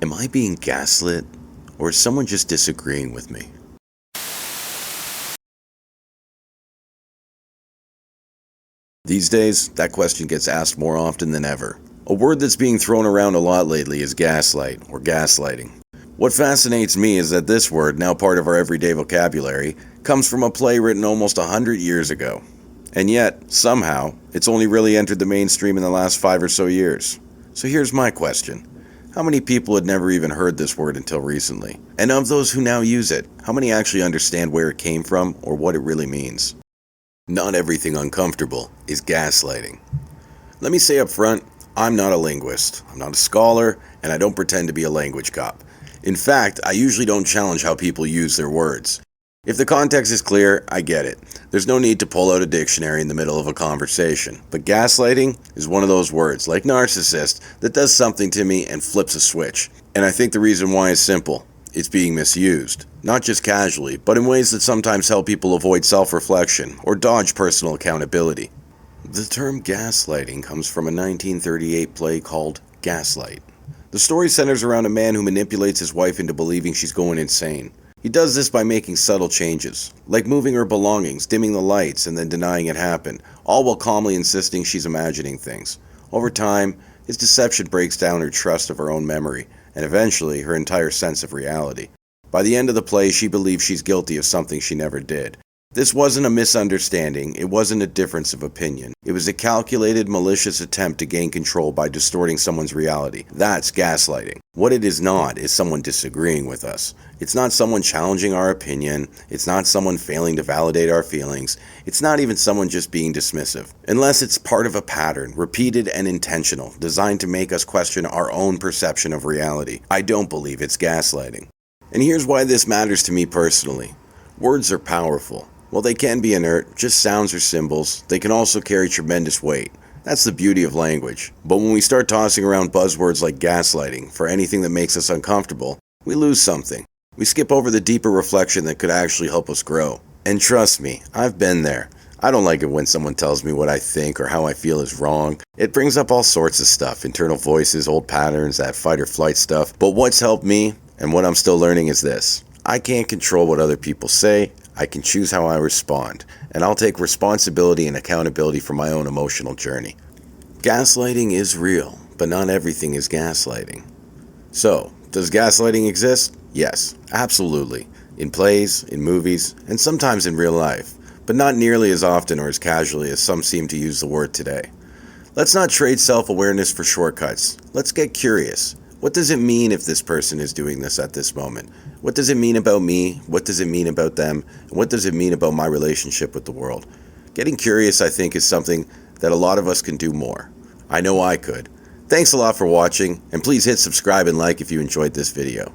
Am I being gaslit, or is someone just disagreeing with me? These days, that question gets asked more often than ever. A word that's being thrown around a lot lately is gaslight, or gaslighting. What fascinates me is that this word, now part of our everyday vocabulary, comes from a play written almost 100 years ago. And yet, somehow, it's only really entered the mainstream in the last 5 or so years. So here's my question. How many people had never even heard this word until recently? And of those who now use it, how many actually understand where it came from or what it really means? Not everything uncomfortable is gaslighting. Let me say up front, I'm not a linguist, I'm not a scholar, and I don't pretend to be a language cop. In fact, I usually don't challenge how people use their words. If the context is clear, I get it. There's no need to pull out a dictionary in the middle of a conversation. But gaslighting is one of those words, like narcissist, that does something to me and flips a switch. And I think the reason why is simple. It's being misused. Not just casually, but in ways that sometimes help people avoid self-reflection or dodge personal accountability. The term gaslighting comes from a 1938 play called Gaslight. The story centers around a man who manipulates his wife into believing she's going insane. He does this by making subtle changes, like moving her belongings, dimming the lights, and then denying it happened, all while calmly insisting she's imagining things. Over time, his deception breaks down her trust of her own memory, and eventually her entire sense of reality. By the end of the play, she believes she's guilty of something she never did. This wasn't a misunderstanding, it wasn't a difference of opinion. It was a calculated, malicious attempt to gain control by distorting someone's reality. That's gaslighting. What it is not is someone disagreeing with us. It's not someone challenging our opinion. It's not someone failing to validate our feelings. It's not even someone just being dismissive. Unless it's part of a pattern, repeated and intentional, designed to make us question our own perception of reality. I don't believe it's gaslighting. And here's why this matters to me personally. Words are powerful. While they can be inert, just sounds or symbols, they can also carry tremendous weight. That's the beauty of language. But when we start tossing around buzzwords like gaslighting for anything that makes us uncomfortable, we lose something. We skip over the deeper reflection that could actually help us grow. And trust me, I've been there. I don't like it when someone tells me what I think or how I feel is wrong. It brings up all sorts of stuff, internal voices, old patterns, that fight or flight stuff. But what's helped me, and what I'm still learning, is this. I can't control what other people say. I can choose how I respond, and I'll take responsibility and accountability for my own emotional journey. Gaslighting is real, but not everything is gaslighting. So, does gaslighting exist? Yes, absolutely. In plays, in movies, and sometimes in real life, but not nearly as often or as casually as some seem to use the word today. Let's not trade self-awareness for shortcuts. Let's get curious. What does it mean if this person is doing this at this moment? What does it mean about me? What does it mean about them? And what does it mean about my relationship with the world? Getting curious, I think, is something that a lot of us can do more. I know I could. Thanks a lot for watching, and please hit subscribe and like if you enjoyed this video.